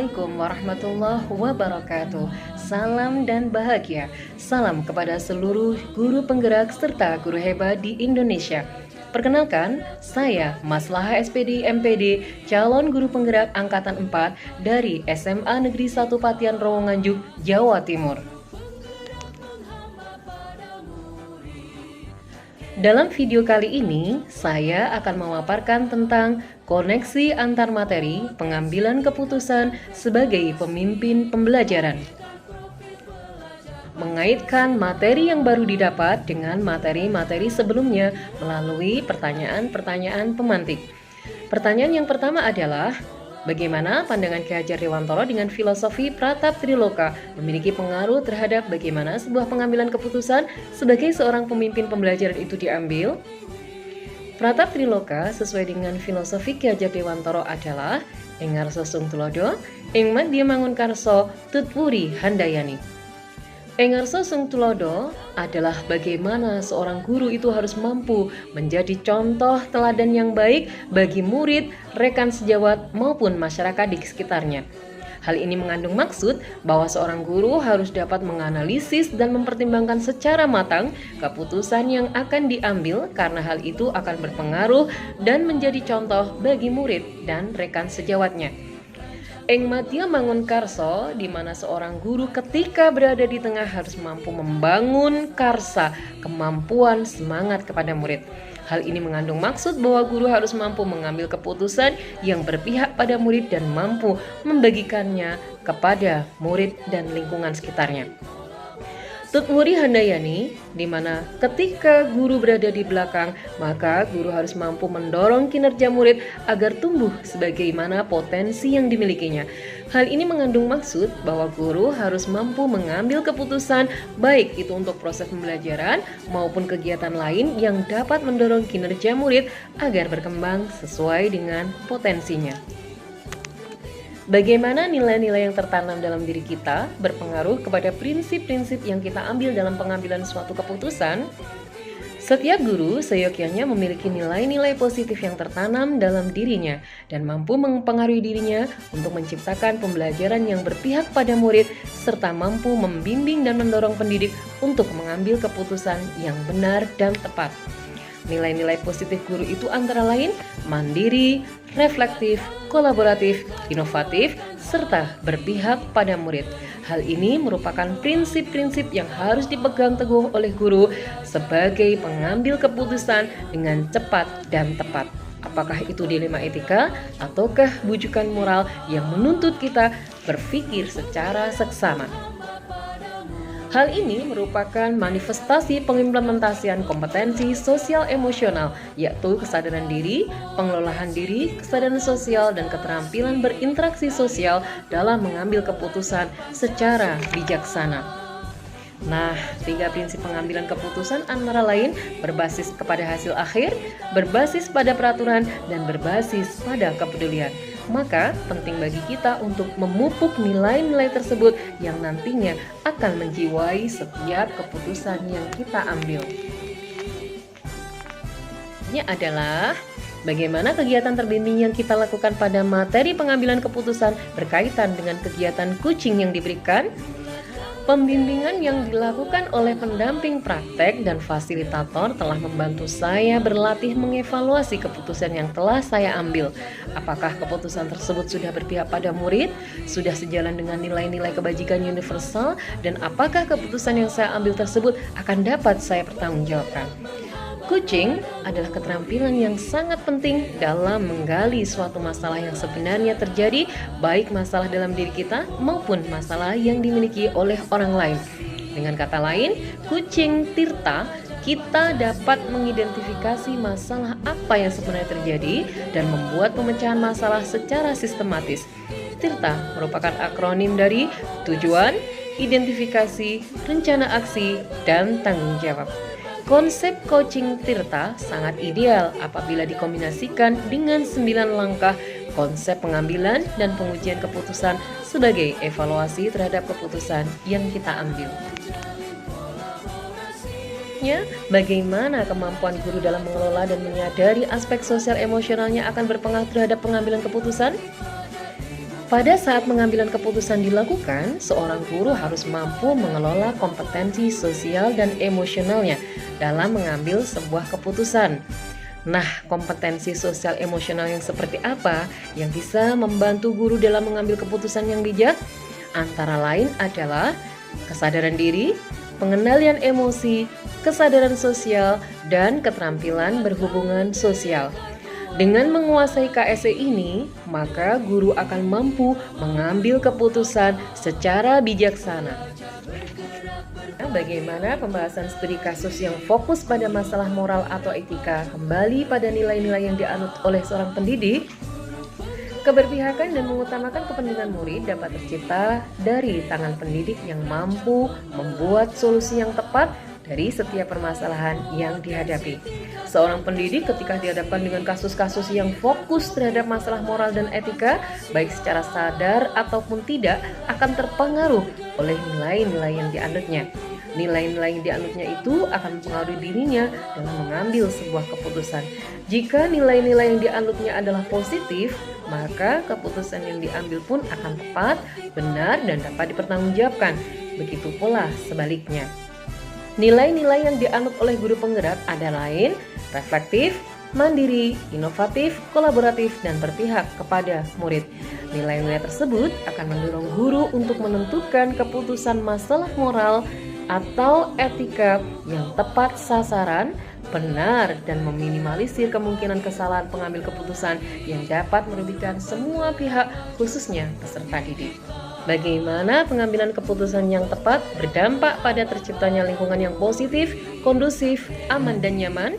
Assalamualaikum warahmatullahi wabarakatuh. Salam dan bahagia. Salam kepada seluruh guru penggerak serta guru hebat di Indonesia. Perkenalkan, saya Maslahah SPD MPD, calon guru penggerak angkatan 4 dari SMA Negeri 1 Patian Rowo-Nganjuk, Jawa Timur. Dalam video kali ini, saya akan memaparkan tentang koneksi antar materi pengambilan keputusan sebagai pemimpin pembelajaran. Mengaitkan materi yang baru didapat dengan materi-materi sebelumnya melalui pertanyaan-pertanyaan pemantik. Pertanyaan yang pertama adalah, bagaimana pandangan Ki Hajar Dewantoro dengan filosofi Pratap Triloka memiliki pengaruh terhadap bagaimana sebuah pengambilan keputusan sebagai seorang pemimpin pembelajaran itu diambil? Pratap Triloka sesuai dengan filosofi Ki Hajar Dewantoro adalah Engarso Sung Tulodo, Ing Madya Mangunkarso, Tutwuri Handayani. Engarso Sung Tulodo adalah bagaimana seorang guru itu harus mampu menjadi contoh teladan yang baik bagi murid, rekan sejawat maupun masyarakat di sekitarnya. Hal ini mengandung maksud bahwa seorang guru harus dapat menganalisis dan mempertimbangkan secara matang keputusan yang akan diambil karena hal itu akan berpengaruh dan menjadi contoh bagi murid dan rekan sejawatnya. Ing Madya Mangunkarso, di mana seorang guru ketika berada di tengah harus mampu membangun karsa, kemampuan, semangat kepada murid. Hal ini mengandung maksud bahwa guru harus mampu mengambil keputusan yang berpihak pada murid dan mampu membagikannya kepada murid dan lingkungan sekitarnya. Tutwuri Handayani, di mana ketika guru berada di belakang, maka guru harus mampu mendorong kinerja murid agar tumbuh sebagaimana potensi yang dimilikinya. Hal ini mengandung maksud bahwa guru harus mampu mengambil keputusan baik itu untuk proses pembelajaran maupun kegiatan lain yang dapat mendorong kinerja murid agar berkembang sesuai dengan potensinya. Bagaimana nilai-nilai yang tertanam dalam diri kita berpengaruh kepada prinsip-prinsip yang kita ambil dalam pengambilan suatu keputusan? Setiap guru seyogyanya memiliki nilai-nilai positif yang tertanam dalam dirinya dan mampu mempengaruhi dirinya untuk menciptakan pembelajaran yang berpihak pada murid serta mampu membimbing dan mendorong pendidik untuk mengambil keputusan yang benar dan tepat. Nilai-nilai positif guru itu antara lain mandiri, reflektif, kolaboratif, inovatif, serta berpihak pada murid. Hal ini merupakan prinsip-prinsip yang harus dipegang teguh oleh guru sebagai pengambil keputusan dengan cepat dan tepat. Apakah itu dilema etika ataukah bujukan moral yang menuntut kita berpikir secara seksama. Hal ini merupakan manifestasi pengimplementasian kompetensi sosial emosional, yaitu kesadaran diri, pengelolaan diri, kesadaran sosial, dan keterampilan berinteraksi sosial dalam mengambil keputusan secara bijaksana. Nah, 3 prinsip pengambilan keputusan antara lain berbasis kepada hasil akhir, berbasis pada peraturan, dan berbasis pada kepedulian. Maka penting bagi kita untuk memupuk nilai-nilai tersebut yang nantinya akan menjiwai setiap keputusan yang kita ambil. Ini adalah bagaimana kegiatan terbimbing yang kita lakukan pada materi pengambilan keputusan berkaitan dengan kegiatan coaching yang diberikan. Pembimbingan yang dilakukan oleh pendamping praktek dan fasilitator telah membantu saya berlatih mengevaluasi keputusan yang telah saya ambil. Apakah keputusan tersebut sudah berpihak pada murid, sudah sejalan dengan nilai-nilai kebajikan universal, dan apakah keputusan yang saya ambil tersebut akan dapat saya pertanggungjawabkan. Coaching adalah keterampilan yang sangat penting dalam menggali suatu masalah yang sebenarnya terjadi, baik masalah dalam diri kita maupun masalah yang dimiliki oleh orang lain. Dengan kata lain, coaching tirta, kita dapat mengidentifikasi masalah apa yang sebenarnya terjadi dan membuat pemecahan masalah secara sistematis. Tirta merupakan akronim dari tujuan, identifikasi, rencana aksi, dan tanggung jawab. Konsep coaching tirta sangat ideal apabila dikombinasikan dengan 9 langkah konsep pengambilan dan pengujian keputusan sebagai evaluasi terhadap keputusan yang kita ambil. Bagaimana kemampuan guru dalam mengelola dan menyadari aspek sosial emosionalnya akan berpengaruh terhadap pengambilan keputusan? Pada saat pengambilan keputusan dilakukan, seorang guru harus mampu mengelola kompetensi sosial dan emosionalnya dalam mengambil sebuah keputusan. Nah, kompetensi sosial emosional yang seperti apa yang bisa membantu guru dalam mengambil keputusan yang bijak? Antara lain adalah kesadaran diri, pengendalian emosi, kesadaran sosial, dan keterampilan berhubungan sosial. Dengan menguasai KSE ini, maka guru akan mampu mengambil keputusan secara bijaksana. Bagaimana pembahasan studi kasus yang fokus pada masalah moral atau etika kembali pada nilai-nilai yang dianut oleh seorang pendidik? Keberpihakan dan mengutamakan kepentingan murid dapat tercipta dari tangan pendidik yang mampu membuat solusi yang tepat dari setiap permasalahan yang dihadapi. Seorang pendidik ketika dihadapkan dengan kasus-kasus yang fokus terhadap masalah moral dan etika, baik secara sadar ataupun tidak, akan terpengaruh oleh nilai-nilai yang dianutnya. Nilai-nilai yang dianutnya itu akan mempengaruhi dirinya dalam mengambil sebuah keputusan. Jika nilai-nilai yang dianutnya adalah positif, maka keputusan yang diambil pun akan tepat, benar, dan dapat dipertanggungjawabkan. Begitu pula sebaliknya. Nilai-nilai yang dianut oleh guru penggerak ada lain, reflektif, mandiri, inovatif, kolaboratif, dan berpihak kepada murid. Nilai-nilai tersebut akan mendorong guru untuk menentukan keputusan masalah moral atau etika yang tepat sasaran, benar, dan meminimalisir kemungkinan kesalahan pengambil keputusan yang dapat merugikan semua pihak, khususnya peserta didik. Bagaimana pengambilan keputusan yang tepat berdampak pada terciptanya lingkungan yang positif, kondusif, aman, dan nyaman?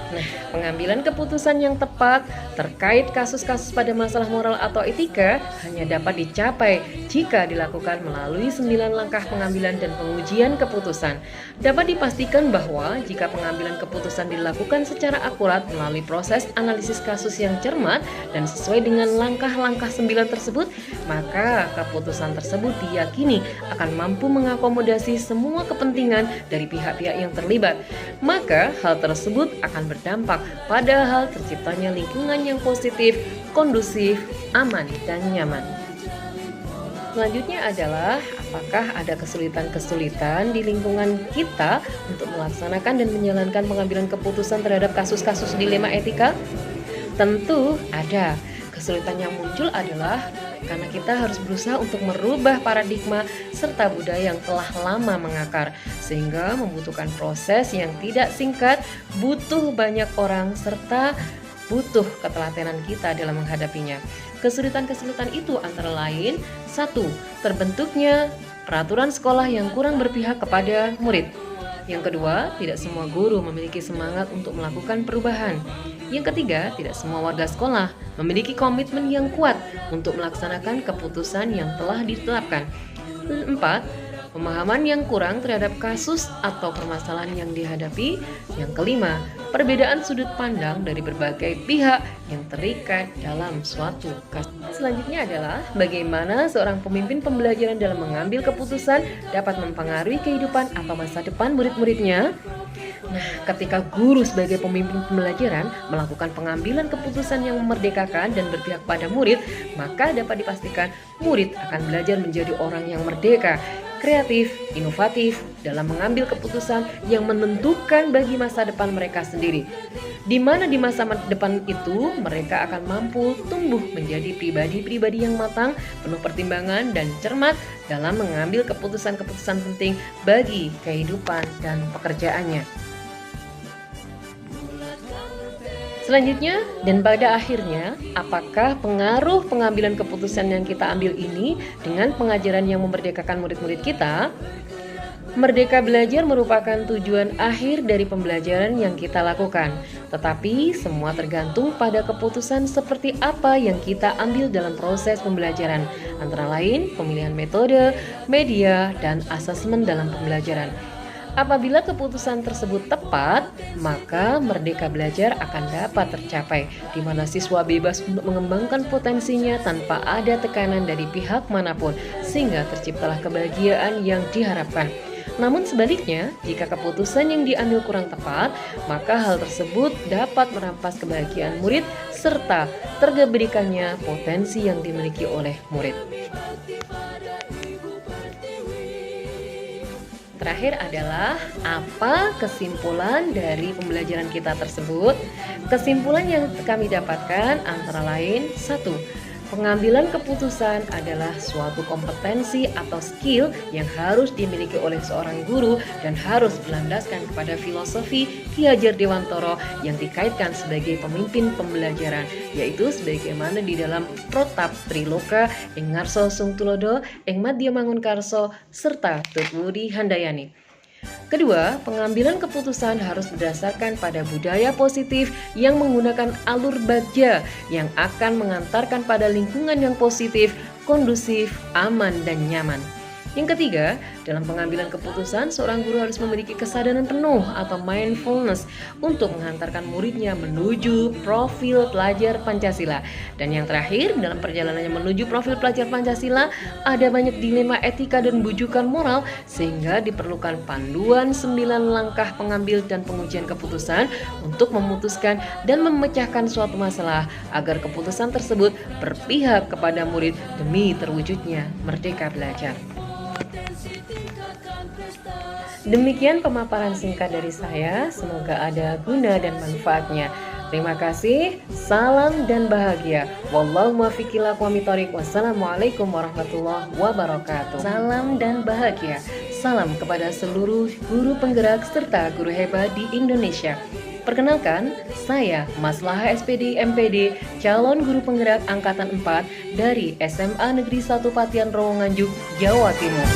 Nah, pengambilan keputusan yang tepat terkait kasus-kasus pada masalah moral atau etika hanya dapat dicapai jika dilakukan melalui 9 langkah pengambilan dan pengujian keputusan. Dapat dipastikan bahwa jika pengambilan keputusan dilakukan secara akurat melalui proses analisis kasus yang cermat dan sesuai dengan langkah-langkah 9 tersebut, maka keputusan tersebut diyakini akan mampu mengakomodasi semua kepentingan dari pihak-pihak yang terlibat. Maka hal tersebut akan berdampak pada hal terciptanya lingkungan yang positif, kondusif, aman, dan nyaman. Selanjutnya adalah apakah ada kesulitan-kesulitan di lingkungan kita untuk melaksanakan dan menjalankan pengambilan keputusan terhadap kasus-kasus dilema etika? Tentu ada. Kesulitan yang muncul adalah karena kita harus berusaha untuk merubah paradigma serta budaya yang telah lama mengakar, sehingga membutuhkan proses yang tidak singkat, butuh banyak orang, serta butuh ketelatenan kita dalam menghadapinya. Kesulitan-kesulitan itu antara lain: 1. Terbentuknya peraturan sekolah yang kurang berpihak kepada murid. Yang kedua, tidak semua guru memiliki semangat untuk melakukan perubahan. Yang ketiga, tidak semua warga sekolah memiliki komitmen yang kuat untuk melaksanakan keputusan yang telah ditetapkan. 4. Pemahaman yang kurang terhadap kasus atau permasalahan yang dihadapi. Yang kelima, perbedaan sudut pandang dari berbagai pihak yang terikat dalam suatu kasus. Selanjutnya adalah bagaimana seorang pemimpin pembelajaran dalam mengambil keputusan dapat mempengaruhi kehidupan atau masa depan murid-muridnya. Nah, ketika guru sebagai pemimpin pembelajaran melakukan pengambilan keputusan yang memerdekakan dan berpihak pada murid, maka dapat dipastikan murid akan belajar menjadi orang yang merdeka, kreatif, inovatif dalam mengambil keputusan yang menentukan bagi masa depan mereka sendiri. Di mana di masa depan itu mereka akan mampu tumbuh menjadi pribadi-pribadi yang matang, penuh pertimbangan dan cermat dalam mengambil keputusan-keputusan penting bagi kehidupan dan pekerjaannya. Selanjutnya dan pada akhirnya, apakah pengaruh pengambilan keputusan yang kita ambil ini dengan pengajaran yang memerdekakan murid-murid kita? Merdeka belajar merupakan tujuan akhir dari pembelajaran yang kita lakukan, tetapi semua tergantung pada keputusan seperti apa yang kita ambil dalam proses pembelajaran, antara lain pemilihan metode, media, dan asesmen dalam pembelajaran. Apabila keputusan tersebut tepat, maka merdeka belajar akan dapat tercapai, di mana siswa bebas untuk mengembangkan potensinya tanpa ada tekanan dari pihak manapun, sehingga terciptalah kebahagiaan yang diharapkan. Namun sebaliknya, jika keputusan yang diambil kurang tepat, maka hal tersebut dapat merampas kebahagiaan murid serta terabaikannya potensi yang dimiliki oleh murid. Terakhir adalah apa kesimpulan dari pembelajaran kita tersebut? Kesimpulan yang kami dapatkan antara lain: 1. Pengambilan keputusan adalah suatu kompetensi atau skill yang harus dimiliki oleh seorang guru dan harus berlandaskan kepada filosofi Ki Hajar Dewantara yang dikaitkan sebagai pemimpin pembelajaran, yaitu sebagaimana di dalam Protap Triloka ing ngarsa Sung Tulodo ing Madya Mangunkarso serta Tutwudi Handayani. Kedua, pengambilan keputusan harus berdasarkan pada budaya positif yang menggunakan alur bagja yang akan mengantarkan pada lingkungan yang positif, kondusif, aman, dan nyaman. Yang ketiga, dalam pengambilan keputusan, seorang guru harus memiliki kesadaran penuh atau mindfulness untuk menghantarkan muridnya menuju profil pelajar Pancasila. Dan yang terakhir, dalam perjalanannya menuju profil pelajar Pancasila, ada banyak dilema etika dan bujukan moral, sehingga diperlukan panduan 9 langkah pengambil dan pengujian keputusan untuk memutuskan dan memecahkan suatu masalah, agar keputusan tersebut berpihak kepada murid demi terwujudnya merdeka belajar. Demikian pemaparan singkat dari saya, semoga ada guna dan manfaatnya. Terima kasih, salam dan bahagia. Wallahu muwaffiq ila aqwamit thoriq. Wassalamualaikum warahmatullahi wabarakatuh. Salam dan bahagia. Salam kepada seluruh guru penggerak serta guru hebat di Indonesia. Perkenalkan, saya Maslahah SPD MPD, calon guru penggerak angkatan 4 dari SMA Negeri 1 Patian Rawanganjuk, Jawa Timur.